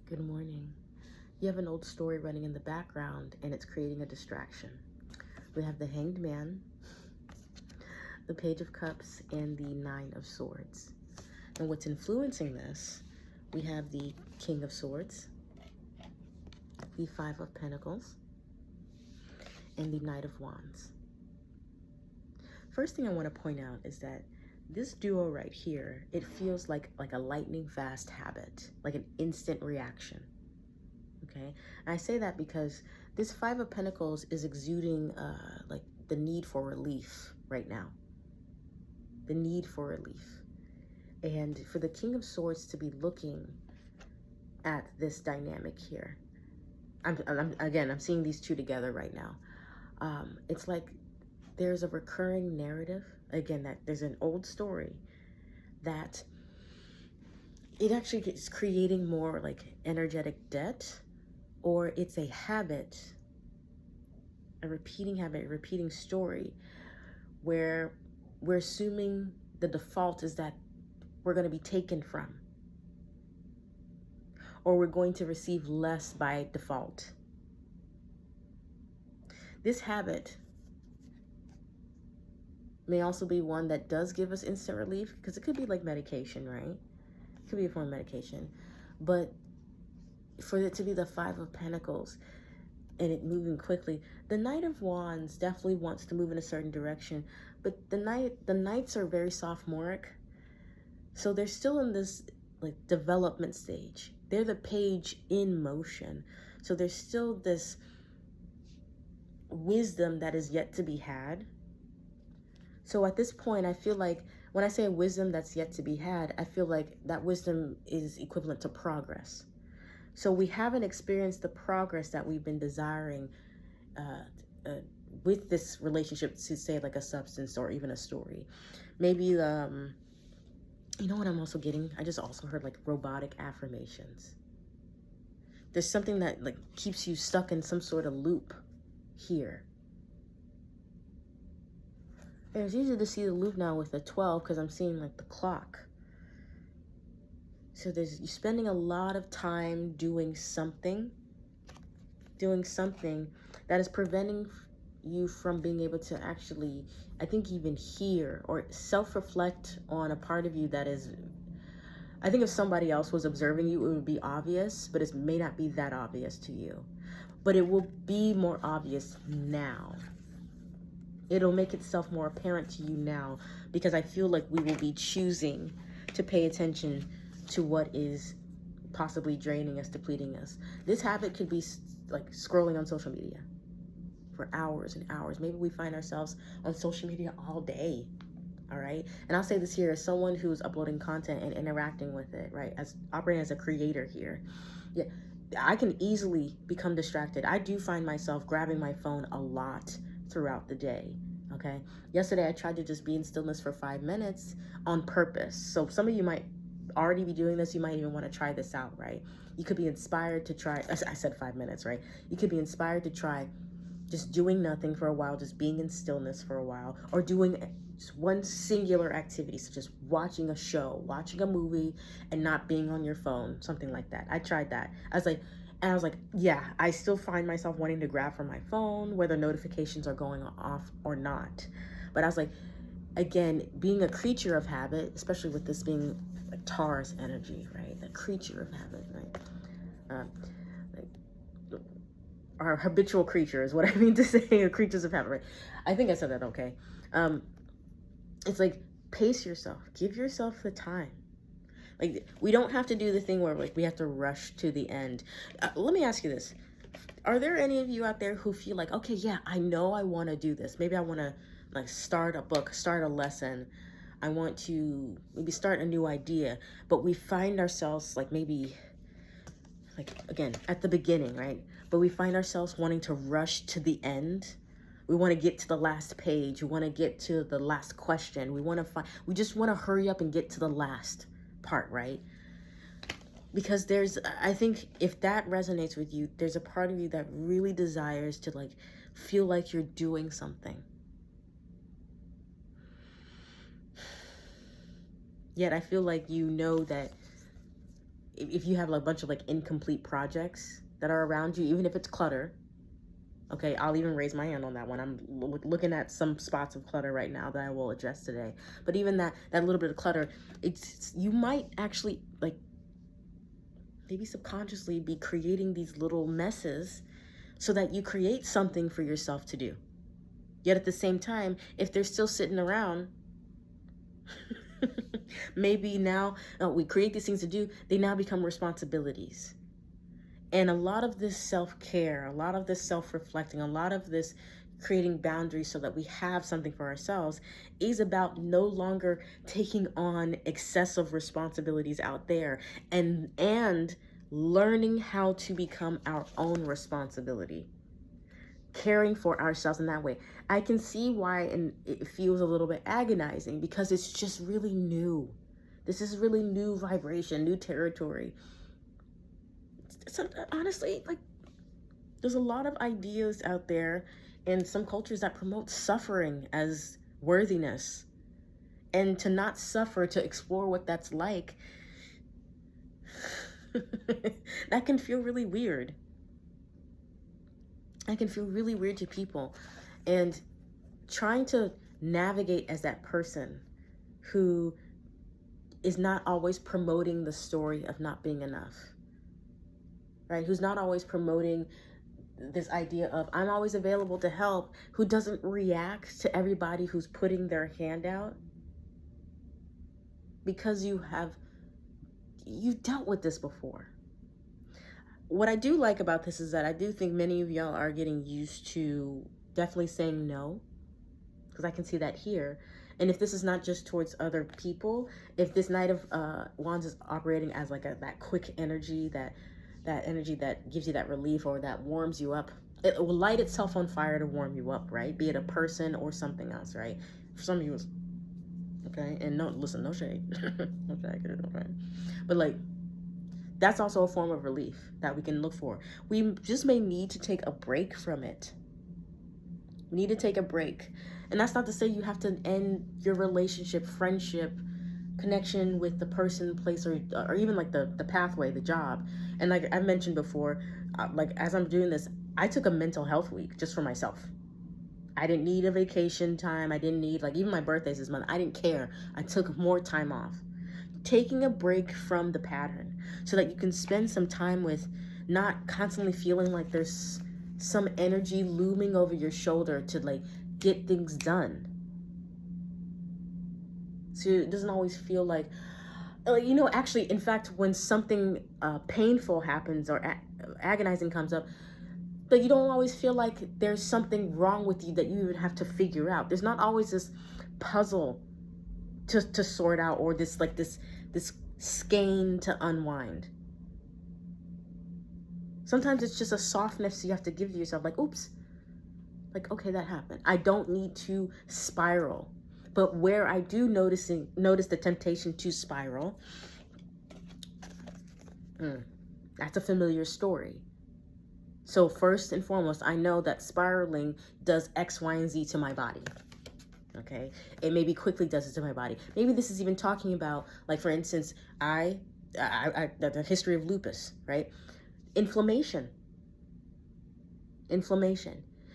Good morning. You have an old story running in the background and it's creating a distraction. We have the Hanged Man, the Page of Cups, and the Nine of Swords. And what's influencing this, we have the King of Swords, the Five of Pentacles, and the Knight of Wands. First thing I want to point out is that this duo right here, it feels like a lightning fast habit, like an instant reaction. Okay, and I say that because this Five of Pentacles is exuding like the need for relief right now. The need for relief. And for the King of Swords to be looking at this dynamic here, I'm seeing these two together right now. It's like there's a recurring narrative, again, that there's an old story that it actually is creating more like energetic debt, or it's a habit, a repeating habit, a repeating story, where we're assuming the default is that we're going to be taken from, or we're going to receive less by default. This habit may also be one that does give us instant relief, because it could be like medication, right? It could be a form of medication. But for it to be the Five of Pentacles and it moving quickly, the Knight of Wands definitely wants to move in a certain direction, but the Knights are very sophomoric, so they're still in this like development stage. They're the page in motion, so there's still this wisdom that is yet to be had. So at this point, I feel like when I say wisdom that's yet to be had, I feel like that wisdom is equivalent to progress. So we haven't experienced the progress that we've been desiring with this relationship, to say like a substance or even a story. Maybe, you know what I'm also getting? I just also heard like robotic affirmations. There's something that like keeps you stuck in some sort of loop here. And it's easy to see the loop now with the 12 because I'm seeing like the clock. So you're spending a lot of time doing something that is preventing you from being able to actually, I think, even hear or self-reflect on a part of you that is, I think if somebody else was observing you, it would be obvious, but it may not be that obvious to you. But it will be more obvious now. It'll make itself more apparent to you now, because I feel like we will be choosing to pay attention to what is possibly draining us, depleting us. This habit could be like scrolling on social media for hours and hours. Maybe we find ourselves on social media all day, all right? And I'll say this here as someone who's uploading content and interacting with it, right? As operating as a creator here. Yeah, I can easily become distracted. I do find myself grabbing my phone a lot throughout the day, okay? Yesterday, I tried to just be in stillness for 5 minutes on purpose. So some of you might already be doing this. You might even want to try this out, right? You could be inspired to try, I said 5 minutes, right? You could be inspired to try just doing nothing for a while, just being in stillness for a while, or doing just one singular activity, such as watching a show, watching a movie, and not being on your phone, something like that. I tried that. I was like, yeah, I still find myself wanting to grab for my phone, whether notifications are going off or not. But I was like, again, being a creature of habit, especially with this being like Taurus energy, right? The creature of habit, right? Our habitual creature is what I mean to say, creatures of habit, right? I think I said that okay. It's like, pace yourself, give yourself the time. Like, we don't have to do the thing where like we have to rush to the end. Let me ask you this. Are there any of you out there who feel like, okay, yeah, I know I want to do this. Maybe I want to like start a book, start a lesson. I want to maybe start a new idea, but we find ourselves like maybe like, again, at the beginning, right? But we find ourselves wanting to rush to the end. We want to get to the last page. We want to get to the last question. We just want to hurry up and get to the last part, right? Because I think if that resonates with you, there's a part of you that really desires to like feel like you're doing something. Yet I feel like you know that if you have like a bunch of like incomplete projects that are around you, even if it's clutter. Okay, I'll even raise my hand on that one. I'm looking at some spots of clutter right now that I will address today. But even that little bit of clutter, you might actually like maybe subconsciously be creating these little messes so that you create something for yourself to do. Yet at the same time, if they're still sitting around, maybe now we create these things to do, they now become responsibilities. And a lot of this self-care, a lot of this self-reflecting, a lot of this creating boundaries so that we have something for ourselves is about no longer taking on excessive responsibilities out there and learning how to become our own responsibility, caring for ourselves in that way. I can see why, and it feels a little bit agonizing because it's just really new. This is really new vibration, new territory. So honestly, like, there's a lot of ideas out there in some cultures that promote suffering as worthiness, and to not suffer, to explore what that's like, that can feel really weird. That can feel really weird to people. And trying to navigate as that person who is not always promoting the story of not being enough, right? Who's not always promoting this idea of I'm always available to help, who doesn't react to everybody who's putting their hand out, because you dealt with this before. What I do like about this is that I do think many of y'all are getting used to definitely saying no, because I can see that here. And if this is not just towards other people, if this Knight of Wands is operating as like that quick energy, that energy that gives you that relief or that warms you up, it will light itself on fire to warm you up, right? Be it a person or something else, right? For some of you, okay? And no shade. No shade, okay? But like, that's also a form of relief that we can look for. We just may need to take a break from it. We need to take a break. And that's not to say you have to end your relationship, friendship, connection with the person, place, or even like the pathway, the job. And like I've mentioned before, like as I'm doing this, I took a mental health week just for myself. I didn't need a vacation time. I didn't need, like, even my birthday's this month. I didn't care. I took more time off. Taking a break from the pattern so that you can spend some time with not constantly feeling like there's some energy looming over your shoulder to like get things done. So it doesn't always feel like, you know, actually, in fact, when something painful happens or agonizing comes up, but you don't always feel like there's something wrong with you that you even have to figure out. There's not always this puzzle to sort out, or this skein to unwind. Sometimes it's just a softness you have to give to yourself, like, oops, like, okay, that happened. I don't need to spiral. But where I do notice the temptation to spiral, that's a familiar story. So first and foremost, I know that spiraling does X, Y, and Z to my body. Okay, it maybe quickly does it to my body. Maybe this is even talking about, like, for instance, the history of lupus, right? Inflammation.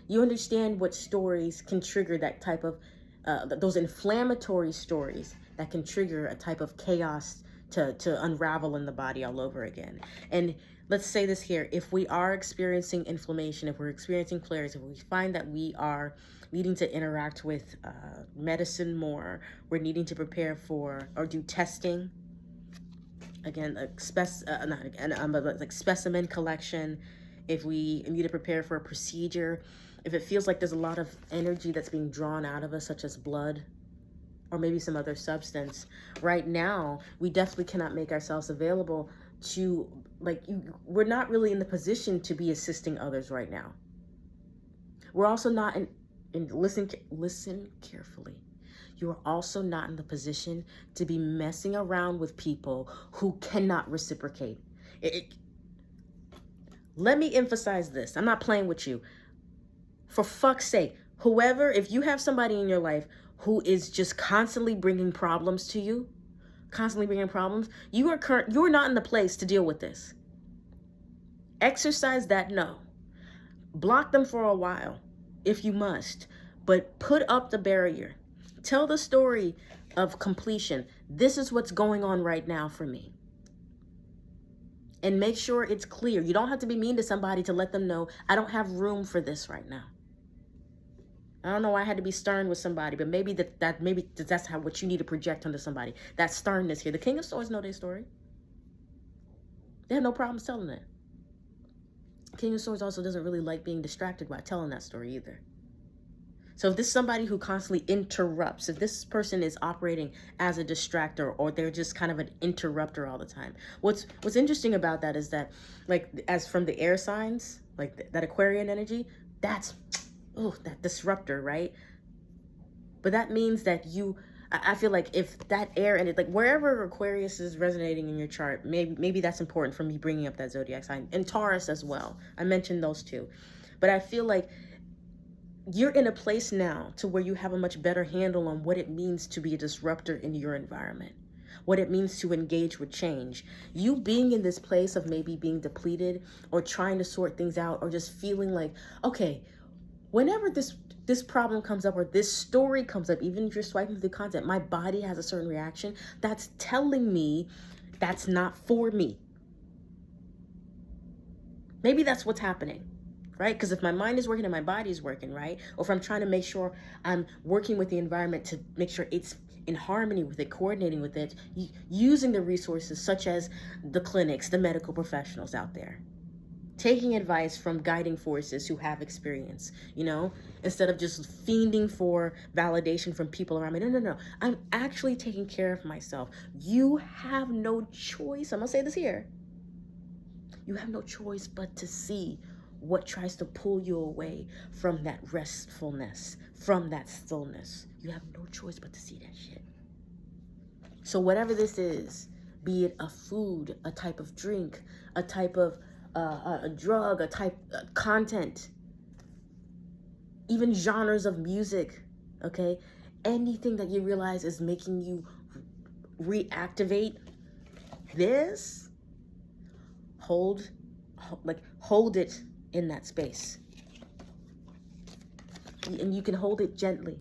You understand what stories can trigger that type of, those inflammatory stories that can trigger a type of chaos to unravel in the body all over again. And let's say this here, if we are experiencing inflammation, if we're experiencing flares, if we find that we are needing to interact with medicine more, we're needing to prepare for or do testing, again, like specimen collection, if we need to prepare for a procedure, if it feels like there's a lot of energy that's being drawn out of us, such as blood or maybe some other substance, right now, we definitely cannot make ourselves available to, like, we're not really in the position to be assisting others right now. We're also not listen carefully. You are also not in the position to be messing around with people who cannot reciprocate. Let me emphasize this. I'm not playing with you. For fuck's sake, if you have somebody in your life who is just constantly bringing problems to you, constantly bringing problems, you're not in the place to deal with this. Exercise that no. Block them for a while if you must, but put up the barrier. Tell the story of completion. This is what's going on right now for me. And make sure it's clear. You don't have to be mean to somebody to let them know, I don't have room for this right now. I don't know why I had to be stern with somebody, but maybe that's how what you need to project onto somebody. That sternness here. The King of Swords know their story. They have no problems telling it. King of Swords also doesn't really like being distracted by telling that story either. So if this is somebody who constantly interrupts, if this person is operating as a distractor, or they're just kind of an interrupter all the time, what's interesting about that is that, like, as from the air signs, like that Aquarian energy, that's that disruptor, right? But that means that I feel like if that air and like wherever Aquarius is resonating in your chart, maybe that's important for me bringing up that zodiac sign, and Taurus as well. I mentioned those two, but I feel like you're in a place now to where you have a much better handle on what it means to be a disruptor in your environment, what it means to engage with change. You being in this place of maybe being depleted or trying to sort things out, or just feeling like, okay, whenever this problem comes up or this story comes up, even if you're swiping through content, my body has a certain reaction. That's telling me that's not for me. Maybe that's what's happening, right? Because if my mind is working and my body is working, right? Or if I'm trying to make sure I'm working with the environment to make sure it's in harmony with it, coordinating with it, using the resources such as the clinics, the medical professionals out there, taking advice from guiding forces who have experience, instead of just fiending for validation from people around me. No. I'm actually taking care of myself. You have no choice. I'm going to say this here. You have no choice but to see what tries to pull you away from that restfulness, from that stillness. You have no choice but to see that shit. So whatever this is, be it a food, a type of drink, a type of a drug, a type content, even genres of music, okay? Anything that you realize is making you reactivate this, hold it in that space. And you can hold it gently.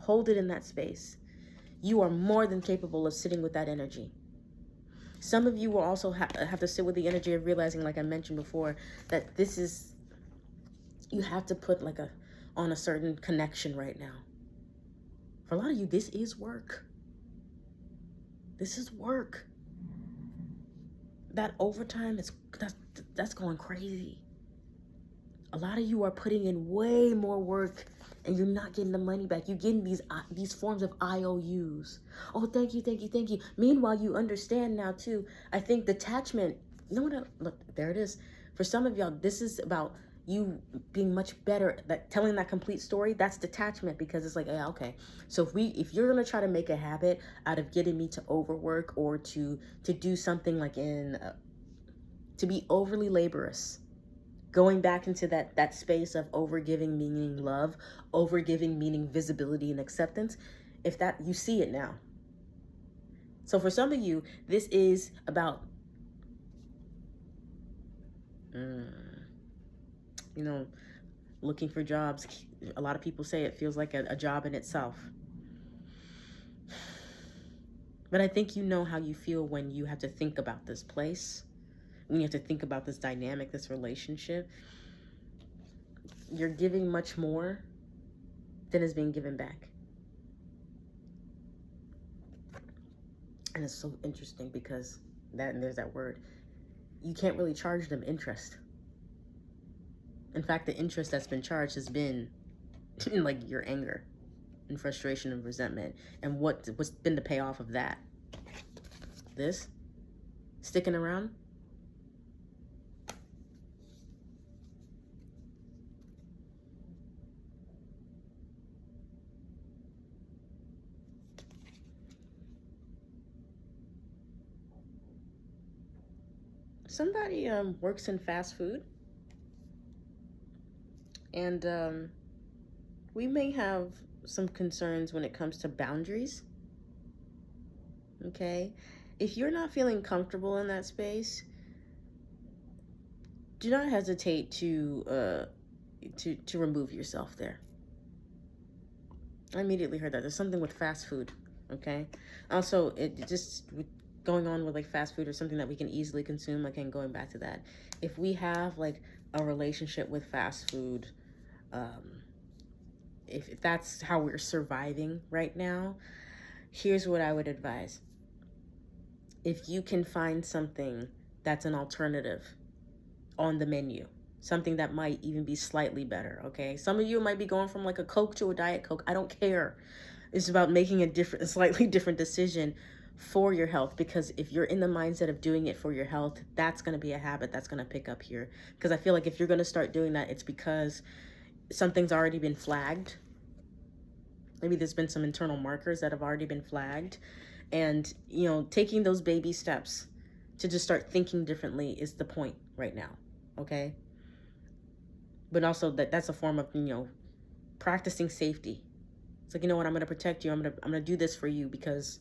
Hold it in that space. You are more than capable of sitting with that energy. Some of you will also have to sit with the energy of realizing, like I mentioned before, that you have to put on a certain connection right now. For a lot of you, this is work. This is work. That overtime, that's going crazy. A lot of you are putting in way more work and you're not getting the money back. You're getting these forms of IOUs. Oh, thank you. Meanwhile, you understand now too. I think detachment, look, there it is. For some of y'all, this is about you being much better at telling that complete story. That's detachment, because it's like, yeah, okay. So if you're gonna try to make a habit out of getting me to overwork or to do something like to be overly laborious, going back into that space of overgiving meaning love, overgiving meaning visibility and acceptance, if that, you see it now. So for some of you, this is about, looking for jobs. A lot of people say it feels like a job in itself. But I think you know how you feel when you have to think about this place, when you have to think about this dynamic, this relationship. You're giving much more than is being given back. And it's so interesting because there's that word. You can't really charge them interest. In fact, the interest that's been charged has been like your anger and frustration and resentment. And what's been the payoff of that? This? Sticking around? Somebody works in fast food. And we may have some concerns when it comes to boundaries. okay? If you're not feeling comfortable in that space, do not hesitate to remove yourself there. I immediately heard that. There's something with fast food, okay? Also, it just going on with like fast food or something that we can easily consume, again, going back to that. If we have like a relationship with fast food, if that's how we're surviving right now, here's what I would advise. If you can find something that's an alternative on the menu, something that might even be slightly better, okay? Some of you might be going from like a Coke to a Diet Coke. I don't care. It's about making a slightly different decision for your health, because if you're in the mindset of doing it for your health, that's going to be a habit that's going to pick up here. Because I feel like if you're going to start doing that, it's because something's already been flagged. Maybe there's been some internal markers that have already been flagged. And, you know, taking those baby steps to just start thinking differently is the point right now, okay? But also that's a form of, you know, practicing safety. It's like, you know what, I'm going to protect you. I'm going to do this for you, because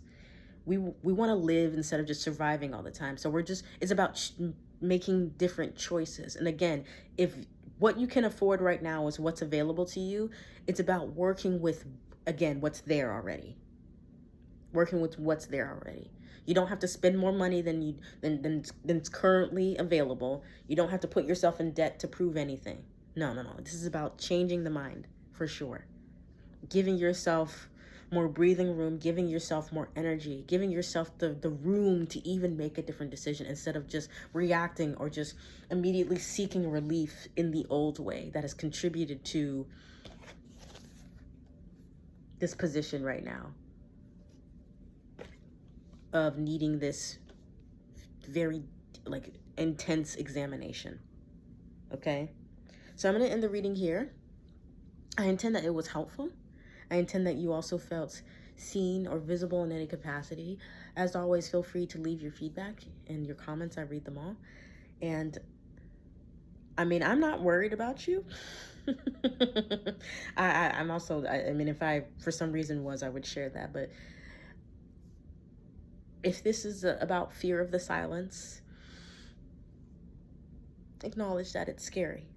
we want to live instead of just surviving all the time. So it's about making different choices. And again, if what you can afford right now is what's available to you, it's about working with, again, what's there already. Working with what's there already. You don't have to spend more money than's currently available. You don't have to put yourself in debt to prove anything. No. This is about changing the mind, for sure. Giving yourself more breathing room, giving yourself more energy, giving yourself the room to even make a different decision, instead of just reacting or just immediately seeking relief in the old way that has contributed to this position right now of needing this very like intense examination. Okay, so I'm going to end the reading here. I intend that it was helpful. I intend that you also felt seen or visible in any capacity. As always, feel free to leave your feedback and your comments. I read them all. And I mean, I'm not worried about you. I'm also, I mean, if I, for some reason was, I would share that. But if this is about fear of the silence, acknowledge that it's scary.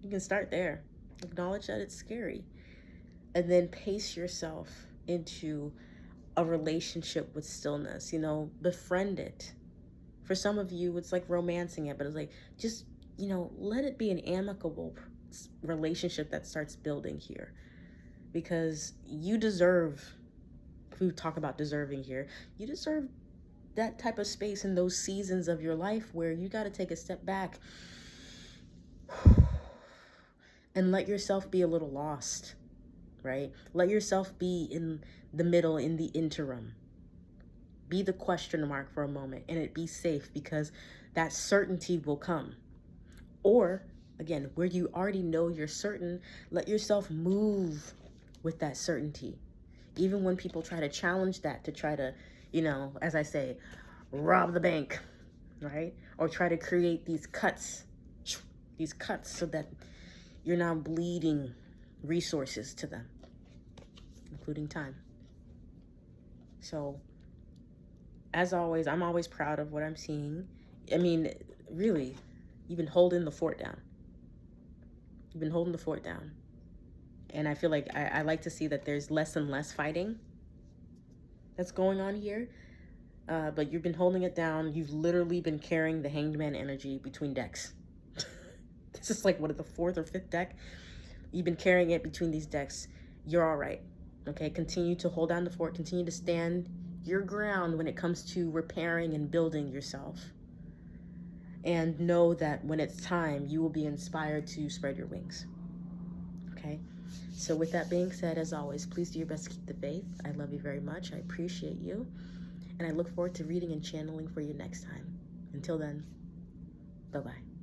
You can start there. Acknowledge that it's scary. And then pace yourself into a relationship with stillness, you know, befriend it. For some of you, it's like romancing it, but it's like, just, you know, let it be an amicable relationship that starts building here. Because you deserve, if we talk about deserving here, you deserve that type of space in those seasons of your life where you got to take a step back and let yourself be a little lost. Right? Let yourself be in the middle, in the interim. Be the question mark for a moment, and it be safe, because that certainty will come. Or, again, where you already know you're certain, let yourself move with that certainty. Even when people try to challenge that, to try to, you know, as I say, rob the bank, right? Or try to create these cuts so that you're now bleeding resources to them, including time. So, as always, I'm always proud of what I'm seeing. I mean, really, you've been holding the fort down. You've been holding the fort down. And I feel like I like to see that there's less and less fighting that's going on here. But you've been holding it down. You've literally been carrying the Hanged Man energy between decks. This is like, what, the 4th or 5th deck? You've been carrying it between these decks. You're all right. Okay, continue to hold down the fort. Continue to stand your ground when it comes to repairing and building yourself. And know that when it's time, you will be inspired to spread your wings. Okay? So with that being said, as always, please do your best to keep the faith. I love you very much. I appreciate you. And I look forward to reading and channeling for you next time. Until then, bye-bye.